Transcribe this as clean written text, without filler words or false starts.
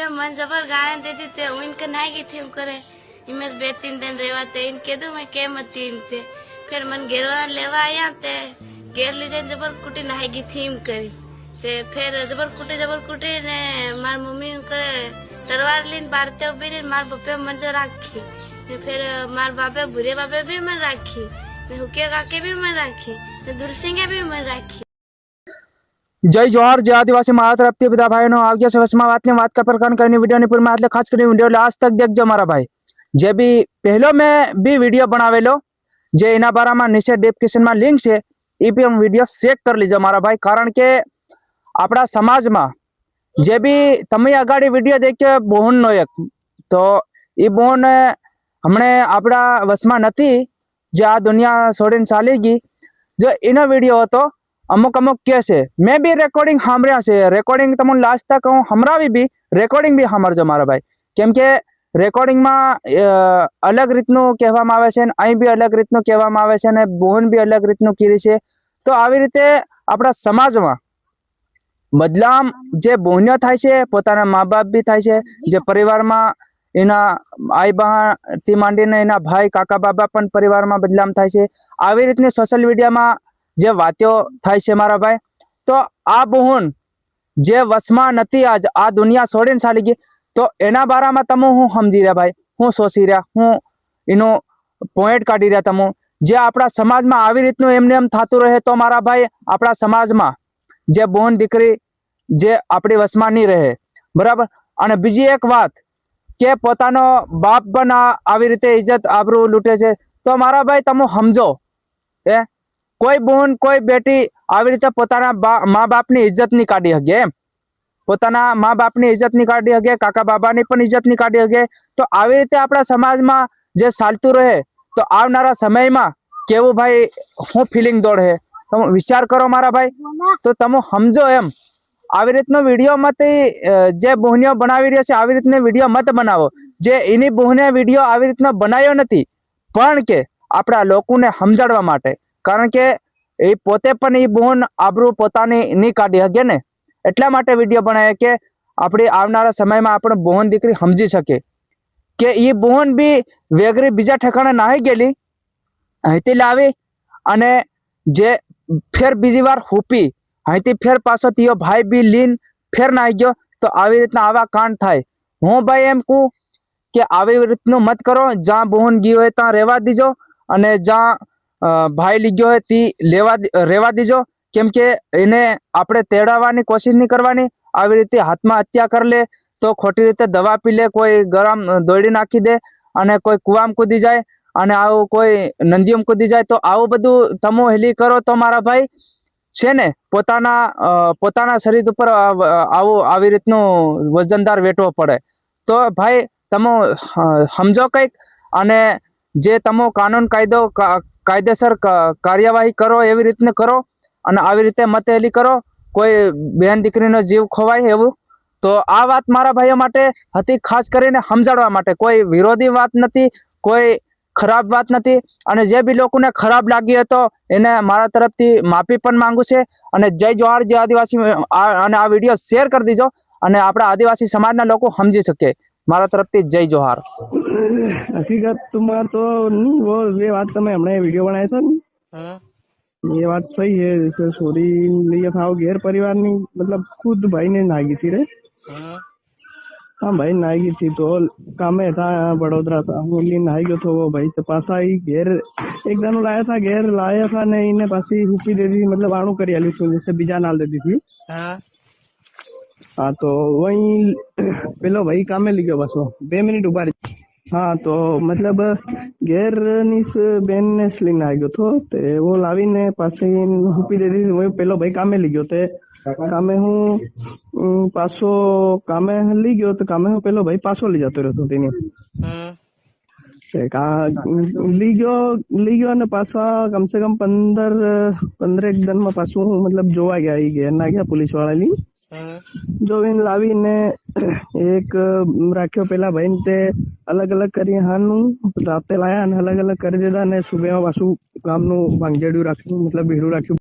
पे मन जबर गाने देती थे इनके नहीं गई थी करे इमें 2-3 दिन रेवा थे इनके दो मैं के मत थे फिर मन घेरवा लेवा आया ते घेर लीजिए जबर कुटी नहीं गई थी करी ते फिर जबर कुटी ने मार मम्मी करे तलवार लीन बारते उबी मार बप्पे मन जो राखी फिर मार बापे बुरे बापे भी मन राखी हुके काके भी मन राखी दुरसिंगे भी मन राखी। जय जोहार जय आदिवासी मारा तरफથી બધા ભાઈઓનો આવજો છે વસમાં વાત का प्रकरण करनी वीडियो ने पूरी मतलब खास करनी वीडियो लास्ट तक देखજો मारा भाई जे भी पहलो में भी वीडियो बनावेलो जे एना बारा में नीचे डिस्क्रिप्शन में लिंक है ई भी हम वीडियो चेक कर लीजिए मारा भाई कारण के अपना समाज में जे भी तमे अगाड़ी वीडियो देखे बोहन नो एक तो ई बोहन हमने अपना वसमा नहीं जे आ दुनिया छोड़ीने चाली गई जो एनो वीडियो तो अमुक अमुक कैसे मैं भी रेकॉर्डिंग हमरा से रेकॉर्डिंग तमन लास्ट तक हूँ हमरा भी रेकॉर्डिंग भी हमरजो मारा भाई केम के रेकॉर्डिंग में अलग रीतनु कहेवामां आवे छे अहीं भी अलग रीतनु कहेवामां आवे छे ने बोहन भी अलग रीतनु कीरी छे तो आवी रीते आपणा समाजमां बदलाव जे बोहन्यो थाय छे पोताना माँ बाप भी थाय छे जे परिवारमां एना आई बहन थी मांडीने एना भाई काका बाबा पण परिवारमां बदलाव थाय छे आवी रीतनी सोशल मीडियामां जे वात्यो थाय छे मारा भाई तो आ बोहन जे वसमा नथी आज आ दुनिया छोड़ीने चाली गई तो एना बारा में तमो हूँ समझी रहा भाई हूँ सोची रहा हूँ एनो पॉइंट काढ़ी रहा तमो जे आपड़ा समाज में आवी रीतनु एमने एम थातुं रहे तो मारा भाई आपड़ा समाज में जे बोहन दीकरी जे आपणी वसमा नहीं रहे बराबर। अने बीजी एक बात के पोतानो बाप पण आवी रीते इज्जत आबरू लूटे छे तो मारा भाई तमो समझो ए कोई बोहन कोई बेटी आवी रीते पोताना माँ बाप ની इज्जत नहीं काढ़ी हगे पोताना माँ बाप ની इज्जत नहीं काढ़ी हगे काका बाबा ની पण इज्जत नहीं काढ़ी हगे तो आवी रीते आपड़ा समाज में जे चालतुं रहे तो आवनारा समय में केवुं भाई हूँ फीलिंग दौड़े तमे विचार करो मारा भाई तो तमे समझो एम आवी रीतनो विडियो मत जे बोहनियो बनावी रह्यो छे आवी रीतनो विडियो मत बनावो जे एनी बोहने विडियो आवी रीतनो बनाव्यो नथी पण के आपड़ा लोकोने समजाडवा माटे कारण के ए पोते पण ए बोहन आबरू पोतानी नहीं काढ़ी हगे ने एटला माटे विडियो बनावे के आपणी आवनारा समय में आपण बोहन दीकरी समझी सके के ए बोहन भी वेगरी बीजा ठेकाणे नाही गेली અહીંથી લાવી અને જે ફેર બીજી વાર હુપી અહીંથી ફેર પાછો થયો ભાઈ બી લીન ફેર નાહી ગયો તો આવી રીતના આવા કાંડ થાય હું ભાઈ એમ કહું કે આવી રીતનું મત કરો જ્યાં બોહન ગયો હોય ત્યાં રહેવા દીજો અને જ્યાં भाई लीग्यो है ती रेवा दीजो केम के एने आपणे तेड़ावानी कोशिश नहीं करवानी आवी रीते हाथ में हत्या कर ले तो खोटी रीते दवा पी ले कोई गरम दोड़ी नाखी दे अने कोई कुआम कूदी जाए अने आवुं कोई नंदीओम कूदी जाए तो आवुं बधुं तमो हेली करो तो मारा भाई छे ने पोताना शरीर पर आवुं आवी रीतनुं वजनदार वेठवो पड़े तो भाई तमो समझो कंईक अने जे तमो कानून कायदो कायदेसर कार्यवाही करो एवी रीतने करो अने आवी रीते मत हेली करो कोई बहन दीकरीनो जीव खोवाय एवुं तो आ वात मारा भाईओ माटे हती खास करीने समजाडवा माटे कोई विरोधी वात नथी कोई खराब वात नथी अने जे बी लोकोने खराब लागी हो तो एने मारा तरफथी माफी पण मांगू छे अने जय जोहार जय आदिवासी अने आ विडियो शेर कर दीजो अने आपड़ा आदिवासी समाजना लोको समजी सके मारा तरफथी जय जोहार। हकीकत तुम्हारा तो नहीं वो ये बात तो मैं हमने वीडियो बनाया था ये बात सही है जैसे सोरी लिए था घेर परिवार नहीं मतलब खुद भाई ने नागी थी रे हाँ भाई नागी थी तो काम था बड़ोदरा था बोली नाई गयो तो वो भाई तो पासा ही घेर एक दिन लाया था घेर लाया था ने इन्हें पासी हुपी दे दी मतलब आणु करी आली थी जैसे बीजा नाल दे दी थी हाँ तो वही पेलो भाई कामे लगी बस वो 2 मिनिट उभा रही हाँ तो मतलब घेर निस बेन ने स्लिंग आ गयो तो ते वो लावी ने पासे हुपी दे दी वो पेलो भाई कामे ली गयो ते कामे हूँ पासो कामे ली गयो तो कामे हूँ पेलो भाई पासो ली जातो रहतो तेने ली गयो ने पासा कम से कम 15 दिन में पासो मतलब जोवा गया ही घेर ना गया पुलिस वाला ली जो इन लावी ने एक राख्यो पेला भाई ते अलग अलग करी हानु राते लाया अलग अलग कर दीधा ने सुबह में पाछू गामनु भांगजेड़ू राख्યું मतलब भीड़ू राख्યું